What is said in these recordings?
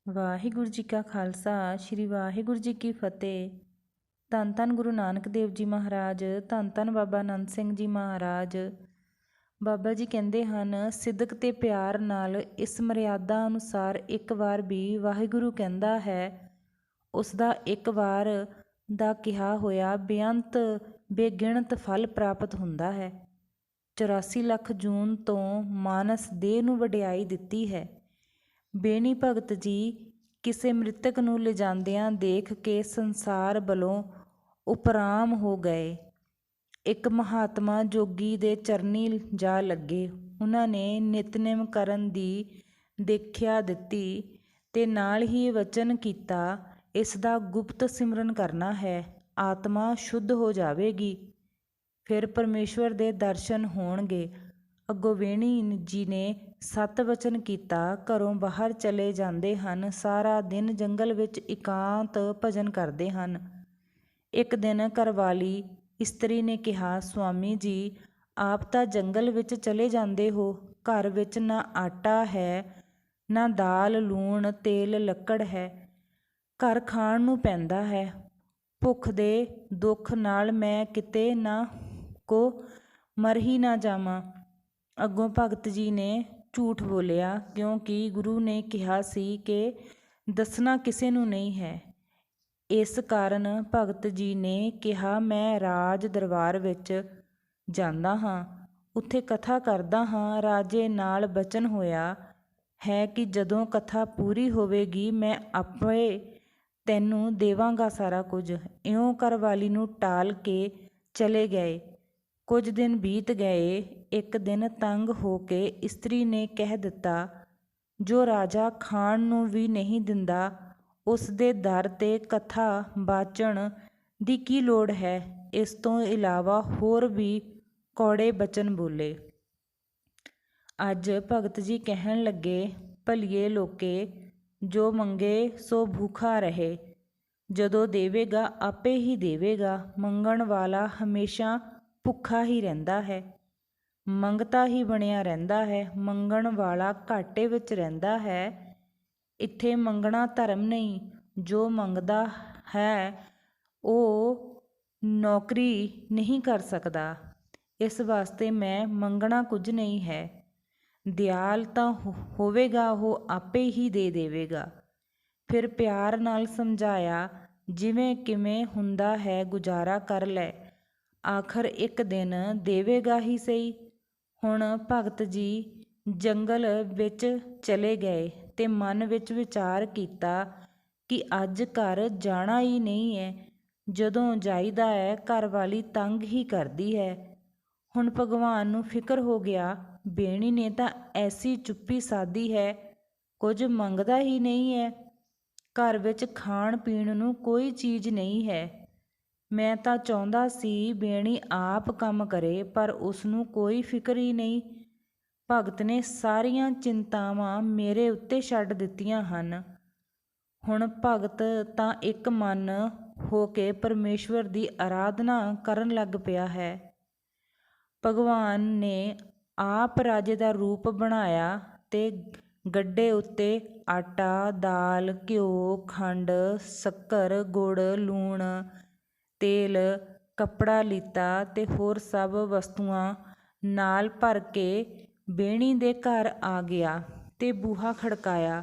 ਵਾਹਿਗੁਰੂ ਜੀ ਕਾ ਖਾਲਸਾ ਸ੍ਰੀ ਵਾਹਿਗੁਰੂ ਜੀ ਕੀ ਫਤਿਹ। ਧੰਨ ਧੰਨ ਗੁਰੂ ਨਾਨਕ ਦੇਵ ਜੀ ਮਹਾਰਾਜ, ਧੰਨ ਧੰਨ ਬਾਬਾ ਆਨੰਦ ਸਿੰਘ ਜੀ ਮਹਾਰਾਜ। ਬਾਬਾ ਜੀ ਕਹਿੰਦੇ ਹਨ, ਸਿਦਕ ਤੇ ਪਿਆਰ ਨਾਲ ਇਸ ਮਰਿਆਦਾ ਅਨੁਸਾਰ ਇੱਕ ਵਾਰ ਵੀ ਵਾਹਿਗੁਰੂ ਕਹਿੰਦਾ ਹੈ, ਉਸ ਦਾ ਇੱਕ ਵਾਰ ਦਾ ਕਿਹਾ ਹੋਇਆ ਬੇਅੰਤ ਬੇਗਿਣਤ ਫਲ ਪ੍ਰਾਪਤ ਹੁੰਦਾ ਹੈ। 84 ਲੱਖ ਜੂਨ ਤੋਂ ਮਾਨਸ ਦੇਹ ਨੂੰ ਵਡਿਆਈ ਦਿੱਤੀ ਹੈ। ਬੇਨੀ ਭਗਤ ਜੀ ਕਿਸੇ ਮ੍ਰਿਤਕ ਨੂੰ ਲਿਜਾਂਦਿਆਂ ਦੇਖ ਕੇ ਸੰਸਾਰ ਵੱਲੋਂ ਉਪਰਾਮ ਹੋ ਗਏ। ਇੱਕ ਮਹਾਤਮਾ ਜੋਗੀ ਦੇ ਚਰਨੀ ਜਾ ਲੱਗੇ। ਉਹਨਾਂ ਨੇ ਨਿਤਨੇਮ ਕਰਨ ਦੀ ਦੇਖਿਆ ਦਿੱਤੀ ਤੇ ਨਾਲ ਹੀ ਵਚਨ ਕੀਤਾ, ਇਸ ਦਾ ਗੁਪਤ ਸਿਮਰਨ ਕਰਨਾ ਹੈ, ਆਤਮਾ ਸ਼ੁੱਧ ਹੋ ਜਾਵੇਗੀ, ਫਿਰ ਪਰਮੇਸ਼ਵਰ ਦੇ ਦਰਸ਼ਨ ਹੋਣਗੇ। ਅੱਗੋਂ ਵੇਣੀ ਜੀ ਨੇ ਸਤ ਵਚਨ ਕੀਤਾ, ਘਰੋਂ ਬਾਹਰ ਚਲੇ ਜਾਂਦੇ ਹਨ, ਸਾਰਾ ਦਿਨ ਜੰਗਲ ਵਿੱਚ ਇਕਾਂਤ ਭਜਨ ਕਰਦੇ ਹਨ। ਇੱਕ ਦਿਨ ਘਰਵਾਲੀ ਇਸਤਰੀ ਨੇ ਕਿਹਾ, ਸੁਆਮੀ ਜੀ, ਆਪ ਤਾਂ ਜੰਗਲ ਵਿੱਚ ਚਲੇ ਜਾਂਦੇ ਹੋ, ਘਰ ਵਿੱਚ ਨਾ ਆਟਾ ਹੈ, ਨਾ ਦਾਲ, ਲੂਣ, ਤੇਲ, ਲੱਕੜ ਹੈ, ਘਰ ਖਾਣ ਨੂੰ ਪੈਂਦਾ ਹੈ। ਭੁੱਖ ਦੇ ਦੁੱਖ ਨਾਲ ਮੈਂ ਕਿਤੇ ਨਾ ਕੋ ਮਰ ਹੀ ਨਾ ਜਾਵਾਂ। ਅੱਗੋਂ ਭਗਤ ਜੀ ਨੇ ਝੂਠ ਬੋਲਿਆ, ਕਿਉਂਕਿ ਗੁਰੂ ਨੇ ਕਿਹਾ ਸੀ ਕਿ ਦੱਸਣਾ ਕਿਸੇ ਨੂੰ ਨਹੀਂ ਹੈ। ਇਸ ਕਾਰਨ ਭਗਤ ਜੀ ਨੇ ਕਿਹਾ, ਮੈਂ ਰਾਜ ਦਰਬਾਰ ਵਿੱਚ ਜਾਂਦਾ ਹਾਂ, ਉੱਥੇ ਕਥਾ ਕਰਦਾ ਹਾਂ। ਰਾਜੇ ਨਾਲ ਬਚਨ ਹੋਇਆ ਹੈ ਕਿ ਜਦੋਂ ਕਥਾ ਪੂਰੀ ਹੋਵੇਗੀ ਮੈਂ ਆਪੇ ਤੈਨੂੰ ਦੇਵਾਂਗਾ ਸਾਰਾ ਕੁਝ। ਇਉਂ ਘਰਵਾਲੀ ਨੂੰ ਟਾਲ ਕੇ ਚਲੇ ਗਏ। ਕੁਝ ਦਿਨ ਬੀਤ ਗਏ। ਇੱਕ ਦਿਨ ਤੰਗ ਹੋ ਕੇ ਇਸਤਰੀ ਨੇ ਕਹਿ ਦਿੱਤਾ, ਜੋ ਰਾਜਾ ਖਾਣ ਨੂੰ ਵੀ ਨਹੀਂ ਦਿੰਦਾ, ਉਸ ਦੇ ਦਰ 'ਤੇ ਕਥਾ ਬਾਚਣ ਦੀ ਕੀ ਲੋੜ ਹੈ। ਇਸ ਤੋਂ ਇਲਾਵਾ ਹੋਰ ਵੀ ਕੌੜੇ ਬਚਨ ਬੋਲੇ। ਅੱਜ ਭਗਤ ਜੀ ਕਹਿਣ ਲੱਗੇ, ਭਲੀਏ ਲੋਕੇ, ਜੋ ਮੰਗੇ ਸੋ ਭੂਖਾ ਰਹੇ, ਜਦੋਂ ਦੇਵੇਗਾ ਆਪੇ ਹੀ ਦੇਵੇਗਾ। ਮੰਗਣ ਵਾਲਾ ਹਮੇਸ਼ਾ ਭੁੱਖਾ ਹੀ ਰਹਿੰਦਾ ਹੈ, ਮੰਗਤਾ ਹੀ ਬਣਿਆ ਰਹਿੰਦਾ ਹੈ। ਮੰਗਣ ਵਾਲਾ ਘਾਟੇ ਵਿੱਚ ਰਹਿੰਦਾ ਹੈ। ਇੱਥੇ ਮੰਗਣਾ ਧਰਮ ਨਹੀਂ, ਜੋ ਮੰਗਦਾ ਹੈ ਉਹ ਨੌਕਰੀ ਨਹੀਂ ਕਰ ਸਕਦਾ। ਇਸ ਵਾਸਤੇ ਮੈਂ ਮੰਗਣਾ ਕੁਝ ਨਹੀਂ ਹੈ। ਦਿਆਲ ਤਾਂ ਹੋਵੇਗਾ, ਉਹ ਆਪੇ ਹੀ ਦੇ ਦੇਵੇਗਾ। ਫਿਰ ਪਿਆਰ ਨਾਲ ਸਮਝਾਇਆ, ਜਿਵੇਂ ਕਿਵੇਂ ਹੁੰਦਾ ਹੈ ਗੁਜ਼ਾਰਾ ਕਰ ਲੈ, ਆਖਰ ਇੱਕ ਦਿਨ ਦੇਵੇਗਾ ਹੀ ਸਹੀ। ਹੁਣ ਭਗਤ ਜੀ ਜੰਗਲ ਵਿੱਚ ਚਲੇ ਗਏ ਤੇ ਮਨ ਵਿੱਚ ਵਿਚਾਰ ਕੀਤਾ ਕਿ ਅੱਜ ਘਰ ਜਾਣਾ ਹੀ ਨਹੀਂ ਹੈ। ਜਦੋਂ ਜਾਈਦਾ ਹੈ ਘਰਵਾਲੀ ਤੰਗ ਹੀ ਕਰਦੀ ਹੈ। ਹੁਣ ਭਗਵਾਨ ਨੂੰ ਫਿਕਰ ਹੋ ਗਿਆ, ਬੇਣੀ ਨੇ ਤਾਂ ਐਸੀ ਚੁੱਪੀ ਸਾਧੀ ਹੈ, ਕੁਝ ਮੰਗਦਾ ਹੀ ਨਹੀਂ ਹੈ। ਘਰ ਵਿੱਚ ਖਾਣ ਪੀਣ ਨੂੰ ਕੋਈ ਚੀਜ਼ ਨਹੀਂ ਹੈ। ਮੈਂ ਤਾਂ ਚਾਹੁੰਦਾ ਸੀ ਬੇਣੀ ਆਪ ਕੰਮ ਕਰੇ, ਪਰ ਉਸ ਨੂੰ ਕੋਈ ਫਿਕਰ ਹੀ ਨਹੀਂ। ਭਗਤ ਨੇ ਸਾਰੀਆਂ ਚਿੰਤਾਵਾਂ ਮੇਰੇ ਉੱਤੇ ਛੱਡ ਦਿੱਤੀਆਂ ਹਨ। ਹੁਣ ਭਗਤ ਤਾਂ ਇੱਕ ਮਨ ਹੋ ਕੇ ਪਰਮੇਸ਼ਵਰ ਦੀ ਆਰਾਧਨਾ ਕਰਨ ਲੱਗ ਪਿਆ ਹੈ। ਭਗਵਾਨ ਨੇ ਆਪ ਰਾਜੇ ਦਾ ਰੂਪ ਬਣਾਇਆ ਤੇ ਗੱਡੇ ਉੱਤੇ ਆਟਾ, ਦਾਲ, ਘਿਓ, ਖੰਡ, ਸ਼ੱਕਰ, ਗੁੜ, ਲੂਣ, ਤੇਲ, ਕੱਪੜਾ ਲੀਤਾ ਤੇ ਹੋਰ ਸਭ ਵਸਤੂਆਂ ਨਾਲ ਭਰ ਕੇ ਬੇਣੀ ਦੇ ਘਰ ਆ ਗਿਆ ਤੇ ਬੂਹਾ ਖੜਕਾਇਆ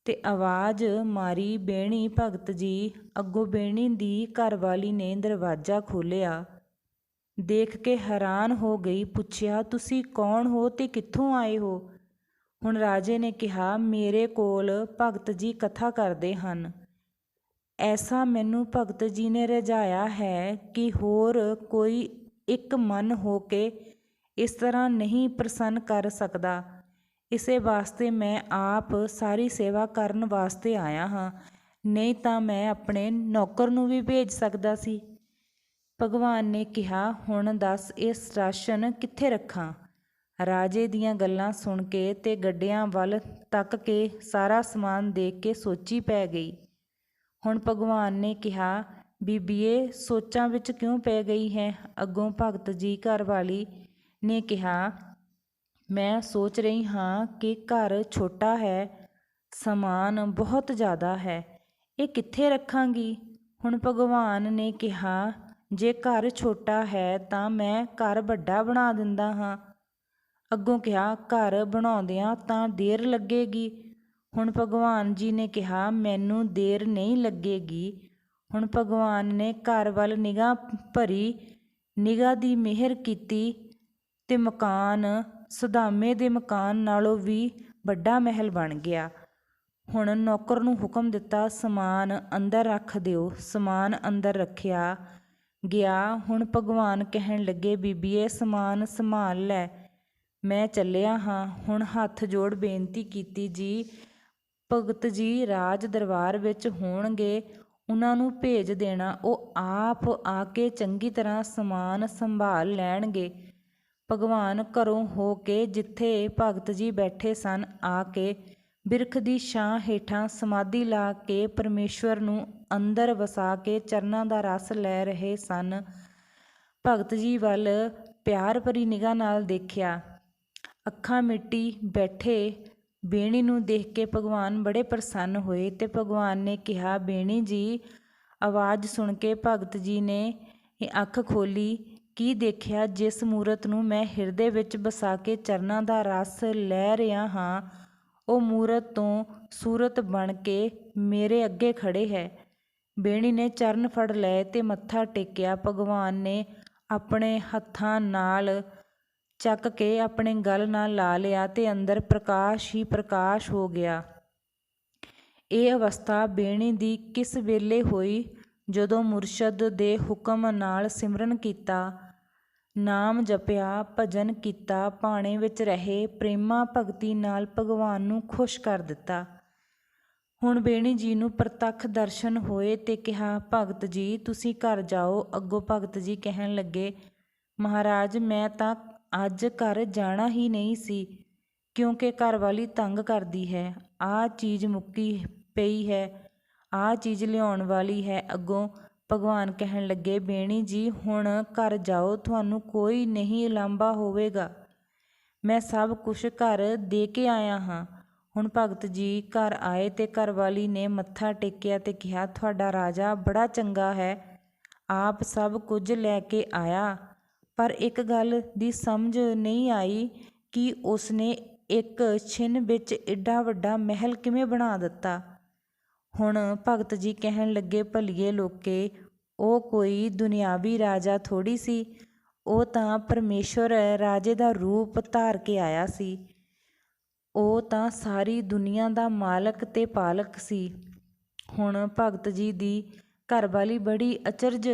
ਤੇ ਆਵਾਜ਼ ਮਾਰੀ, ਬੇਣੀ ਭਗਤ ਜੀ। ਅੱਗੋਂ ਬੇਣੀ ਦੀ ਘਰਵਾਲੀ ਨੇ ਦਰਵਾਜ਼ਾ ਖੋਲ੍ਹਿਆ। ਦੇਖ ਕੇ ਹੈਰਾਨ ਹੋ ਗਈ। ਪੁੱਛਿਆ, ਤੁਸੀਂ ਕੌਣ ਹੋ ਤੇ ਕਿੱਥੋਂ ਆਏ ਹੋ? ਹੁਣ ਰਾਜੇ ਨੇ ਕਿਹਾ, ਮੇਰੇ ਕੋਲ ਭਗਤ ਜੀ ਕਥਾ ਕਰਦੇ ਹਨ। ਐਸਾ ਮੈਨੂੰ ਭਗਤ ਜੀ ਨੇ ਰਜਾਇਆ ਹੈ ਕਿ ਹੋਰ ਕੋਈ ਇੱਕ ਮਨ ਹੋ ਕੇ ਇਸ ਤਰ੍ਹਾਂ ਨਹੀਂ ਪ੍ਰਸੰਨ ਕਰ ਸਕਦਾ। ਇਸੇ ਵਾਸਤੇ ਮੈਂ ਆਪ ਸਾਰੀ ਸੇਵਾ ਕਰਨ ਵਾਸਤੇ ਆਇਆ ਹਾਂ, ਨਹੀਂ ਤਾਂ ਮੈਂ ਆਪਣੇ ਨੌਕਰ ਨੂੰ ਵੀ ਭੇਜ ਸਕਦਾ ਸੀ। ਭਗਵਾਨ ਨੇ ਕਿਹਾ, ਹੁਣ ਦੱਸ ਇਸ ਰਾਸ਼ਨ ਕਿੱਥੇ ਰੱਖਾਂ? ਰਾਜੇ ਦੀਆਂ ਗੱਲਾਂ ਸੁਣ ਕੇ ਤੇ ਗੱਡਿਆਂ ਵੱਲ ਤੱਕ ਕੇ ਸਾਰਾ ਸਮਾਨ ਦੇਖ ਕੇ ਸੋਚੀ ਪੈ ਗਈ। ਹੁਣ ਭਗਵਾਨ ਨੇ ਕਿਹਾ, ਬੀਬੀਏ, ਸੋਚਾਂ ਵਿੱਚ ਕਿਉਂ ਪੈ ਗਈ ਹੈ? ਅੱਗੋਂ ਭਗਤ ਜੀ ਘਰਵਾਲੀ ਨੇ ਕਿਹਾ, ਮੈਂ ਸੋਚ ਰਹੀ ਹਾਂ ਕਿ ਘਰ ਛੋਟਾ ਹੈ, ਸਮਾਨ ਬਹੁਤ ਜ਼ਿਆਦਾ ਹੈ, ਇਹ ਕਿੱਥੇ ਰੱਖਾਂਗੀ। ਹੁਣ ਭਗਵਾਨ ਨੇ ਕਿਹਾ, ਜੇ ਘਰ ਛੋਟਾ ਹੈ ਤਾਂ ਮੈਂ ਘਰ ਵੱਡਾ ਬਣਾ ਦਿੰਦਾ ਹਾਂ। ਅੱਗੋਂ ਕਿਹਾ, ਘਰ ਬਣਾਉਂਦਿਆਂ ਤਾਂ ਦੇਰ ਲੱਗੇਗੀ। ਹੁਣ ਭਗਵਾਨ ਜੀ ਨੇ ਕਿਹਾ, ਮੈਨੂੰ ਦੇਰ ਨਹੀਂ ਲੱਗੇਗੀ। ਹੁਣ ਭਗਵਾਨ ਨੇ ਘਰ ਵੱਲ ਨਿਗਾਹ ਭਰੀ, ਨਿਗਾਹ ਦੀ ਮਿਹਰ ਕੀਤੀ ਤੇ ਮਕਾਨ ਸੁਦਾਮੇ ਦੇ ਮਕਾਨ ਨਾਲੋਂ ਵੀ ਵੱਡਾ ਮਹਿਲ ਬਣ ਗਿਆ। ਹੁਣ ਨੌਕਰ ਨੂੰ ਹੁਕਮ ਦਿੱਤਾ, ਸਮਾਨ ਅੰਦਰ ਰੱਖ ਦਿਓ। ਸਮਾਨ ਅੰਦਰ ਰੱਖਿਆ ਗਿਆ। ਹੁਣ ਭਗਵਾਨ ਕਹਿਣ ਲੱਗੇ, ਬੀਬੀਏ ਸਮਾਨ ਸੰਭਾਲ ਲੈ, ਮੈਂ ਚੱਲਿਆ ਹਾਂ। ਹੁਣ ਹੱਥ ਜੋੜ ਬੇਨਤੀ ਕੀਤੀ, ਜੀ ਭਗਤ ਜੀ ਰਾਜ ਦਰਬਾਰ ਵਿੱਚ ਹੋਣਗੇ, ਉਹਨਾਂ ਨੂੰ ਭੇਜ ਦੇਣਾ, ਉਹ ਆਪ ਆ ਕੇ ਚੰਗੀ ਤਰ੍ਹਾਂ ਸਮਾਨ ਸੰਭਾਲ ਲੈਣਗੇ। ਭਗਵਾਨ ਘਰੋਂ ਹੋ ਕੇ ਜਿੱਥੇ ਭਗਤ ਜੀ ਬੈਠੇ ਸਨ ਆ ਕੇ ਬਿਰਖ ਦੀ ਛਾਂ ਹੇਠਾਂ ਸਮਾਧੀ ਲਾ ਕੇ ਪਰਮੇਸ਼ਵਰ ਨੂੰ ਅੰਦਰ ਵਸਾ ਕੇ ਚਰਨਾਂ ਦਾ ਰਸ ਲੈ ਰਹੇ ਸਨ। ਭਗਤ ਜੀ ਵੱਲ ਪਿਆਰ ਭਰੀ ਨਿਗਾਹ ਨਾਲ ਦੇਖਿਆ। ਅੱਖਾਂ ਮਿਟੀ ਬੈਠੇ ਬੇਣੀ ਨੂੰ ਦੇਖ ਕੇ ਭਗਵਾਨ ਬੜੇ ਪ੍ਰਸੰਨ ਹੋਏ ਤੇ ਭਗਵਾਨ ਨੇ ਕਿਹਾ, ਬੇਣੀ ਜੀ। ਆਵਾਜ਼ ਸੁਣ ਕੇ ਭਗਤ ਜੀ ਨੇ ਅੱਖ ਖੋਲ੍ਹੀ। ਕੀ ਦੇਖਿਆ, ਜਿਸ ਮੂਰਤ ਨੂੰ ਮੈਂ ਹਿਰਦੇ ਵਿੱਚ ਵਸਾ ਕੇ ਚਰਨਾਂ ਦਾ ਰਸ ਲੈ ਰਿਹਾ ਹਾਂ, ਉਹ ਮੂਰਤ ਤੋਂ ਸੂਰਤ ਬਣ ਕੇ ਮੇਰੇ ਅੱਗੇ ਖੜੇ ਹੈ। ਬੇਣੀ ਨੇ ਚਰਨ ਫੜ ਲਏ ਤੇ ਮੱਥਾ ਟੇਕਿਆ। ਭਗਵਾਨ ਨੇ ਆਪਣੇ ਹੱਥਾਂ ਨਾਲ ਚੱਕ ਕੇ ਆਪਣੇ ਗਲ ਨਾਲ ਲਾ ਲਿਆ ਤੇ ਅੰਦਰ ਪ੍ਰਕਾਸ਼ ਹੀ ਪ੍ਰਕਾਸ਼ ਹੋ ਗਿਆ। ਇਹ ਅਵਸਥਾ ਬੇਣੀ ਦੀ ਕਿਸ ਵੇਲੇ ਹੋਈ, ਜਦੋਂ ਮੁਰਸ਼ਦ ਦੇ ਹੁਕਮ ਨਾਲ ਸਿਮਰਨ ਕੀਤਾ, ਨਾਮ ਜਪਿਆ, ਭਜਨ ਕੀਤਾ, ਭਾਣੇ ਵਿੱਚ ਰਹੇ, ਪ੍ਰੇਮਾ ਭਗਤੀ ਨਾਲ ਭਗਵਾਨ ਨੂੰ ਖੁਸ਼ ਕਰ ਦਿੱਤਾ। ਹੁਣ ਬੇਣੀ ਜੀ ਨੂੰ ਪ੍ਰਤੱਖ ਦਰਸ਼ਨ ਹੋਏ ਤੇ ਕਿਹਾ, ਭਗਤ ਜੀ ਤੁਸੀਂ ਘਰ ਜਾਓ। ਅੱਗੋਂ ਭਗਤ ਜੀ ਕਹਿਣ ਲੱਗੇ, ਮਹਾਰਾਜ ਮੈਂ ਤਾਂ ਅੱਜ ਘਰ ਜਾਣਾ ਹੀ ਨਹੀਂ ਸੀ, ਕਿਉਂਕਿ ਘਰਵਾਲੀ ਤੰਗ ਕਰਦੀ ਹੈ। ਆਹ ਚੀਜ਼ ਮੁੱਕੀ ਪਈ ਹੈ, ਆਹ ਚੀਜ਼ ਲਿਆਉਣ ਵਾਲੀ ਹੈ। ਅੱਗੋਂ ਭਗਵਾਨ ਕਹਿਣ ਲੱਗੇ, ਬੇਣੀ ਜੀ ਹੁਣ ਘਰ ਜਾਓ, ਤੁਹਾਨੂੰ ਕੋਈ ਨਹੀਂ ਉਲਾਂਭਾ ਹੋਵੇਗਾ, ਮੈਂ ਸਭ ਕੁਛ ਘਰ ਦੇ ਕੇ ਆਇਆ ਹਾਂ। ਹੁਣ ਭਗਤ ਜੀ ਘਰ ਆਏ ਤੇ ਘਰਵਾਲੀ ਨੇ ਮੱਥਾ ਟੇਕਿਆ ਤੇ ਕਿਹਾ, ਤੁਹਾਡਾ ਰਾਜਾ ਬੜਾ ਚੰਗਾ ਹੈ, ਆਪ ਸਭ ਕੁਝ ਲੈ ਕੇ ਆਇਆ, ਪਰ ਇੱਕ ਗੱਲ ਦੀ ਸਮਝ ਨਹੀਂ ਆਈ ਕਿ ਉਸਨੇ ਇੱਕ ਛਿਨ ਵਿੱਚ ਏਡਾ ਵੱਡਾ ਮਹਿਲ ਕਿਵੇਂ ਬਣਾ ਦਿੱਤਾ। ਹੁਣ ਭਗਤ ਜੀ ਕਹਿਣ ਲੱਗੇ, ਭਲੀਏ ਲੋਕੇ, ਉਹ ਕੋਈ ਦੁਨਿਆਵੀ ਰਾਜਾ ਥੋੜ੍ਹੀ ਸੀ, ਉਹ ਤਾਂ ਪਰਮੇਸ਼ਵਰ ਰਾਜੇ ਦਾ ਰੂਪ ਧਾਰ ਕੇ ਆਇਆ ਸੀ। ਉਹ ਤਾਂ ਸਾਰੀ ਦੁਨੀਆ ਦਾ ਮਾਲਕ ਤੇ ਪਾਲਕ ਸੀ। ਹੁਣ ਭਗਤ ਜੀ ਦੀ ਘਰਵਾਲੀ ਬੜੀ ਅਚਰਜ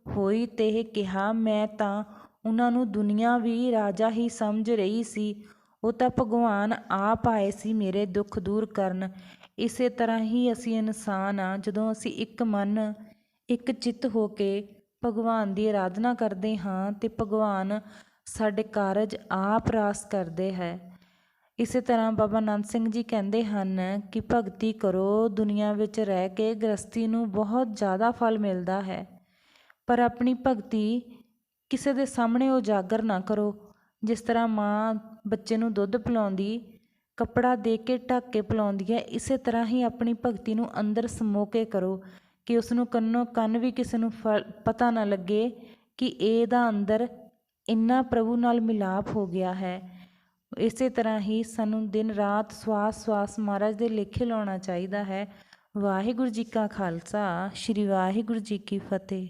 ਹੋਈ ਤੇ ਕਿਹਾ, ਮੈਂ ਤਾਂ ਉਹਨਾਂ ਨੂੰ ਦੁਨਿਆਵੀ ਰਾਜਾ ਹੀ ਸਮਝ ਰਹੀ ਸੀ, ਉਹ ਤਾਂ ਭਗਵਾਨ ਆਪ ਆਏ ਸੀ ਮੇਰੇ ਦੁੱਖ ਦੂਰ ਕਰਨ। ਇਸੇ ਤਰ੍ਹਾਂ ਹੀ ਅਸੀਂ ਇਨਸਾਨ ਹਾਂ, ਜਦੋਂ ਅਸੀਂ ਇੱਕ ਮਨ ਇੱਕ ਚਿੱਤ ਹੋ ਕੇ ਭਗਵਾਨ ਦੀ ਆਰਾਧਨਾ ਕਰਦੇ ਹਾਂ ਤੇ ਭਗਵਾਨ ਸਾਡੇ ਕਾਰਜ ਆਪ ਰਾਸ ਕਰਦੇ ਹੈ। ਇਸੇ ਤਰ੍ਹਾਂ ਬਾਬਾ ਨੰਦ ਸਿੰਘ ਜੀ ਕਹਿੰਦੇ ਹਨ ਕਿ ਭਗਤੀ ਕਰੋ, ਦੁਨੀਆ ਵਿੱਚ ਰਹਿ ਕੇ ਗ੍ਰਸਤੀ ਨੂੰ ਬਹੁਤ ਜ਼ਿਆਦਾ ਫਲ ਮਿਲਦਾ ਹੈ, ਪਰ ਆਪਣੀ ਭਗਤੀ ਕਿਸੇ ਦੇ ਸਾਹਮਣੇ ਉਜਾਗਰ ਨਾ ਕਰੋ। ਜਿਸ ਤਰ੍ਹਾਂ ਮਾਂ ਬੱਚੇ ਨੂੰ ਦੁੱਧ ਪਿਲਾਉਂਦੀ, ਕੱਪੜਾ ਦੇ ਕੇ ਢੱਕ ਕੇ ਪਿਲਾਉਂਦੀ ਹੈ, ਇਸੇ ਤਰ੍ਹਾਂ ਹੀ ਆਪਣੀ ਭਗਤੀ ਨੂੰ ਅੰਦਰ ਸਮੋ ਕੇ ਕਰੋ ਕਿ ਉਸ ਨੂੰ ਕੰਨੋਂ ਕੰਨ ਵੀ ਕਿਸੇ ਨੂੰ ਪਤਾ ਨਾ ਲੱਗੇ ਕਿ ਇਹਦਾ ਅੰਦਰ ਇੰਨਾ ਪ੍ਰਭੂ ਨਾਲ ਮਿਲਾਪ ਹੋ ਗਿਆ ਹੈ। ਇਸੇ ਤਰ੍ਹਾਂ ਹੀ ਸਾਨੂੰ ਦਿਨ ਰਾਤ ਸਵਾਸ ਸਵਾਸ ਮਹਾਰਾਜ ਦੇ ਲੇਖੇ ਲਾਉਣਾ ਚਾਹੀਦਾ ਹੈ। ਵਾਹਿਗੁਰੂ ਜੀ ਕਾ ਖਾਲਸਾ, ਸ਼੍ਰੀ ਵਾਹਿਗੁਰੂ ਜੀ ਕੀ ਫਤਿਹ।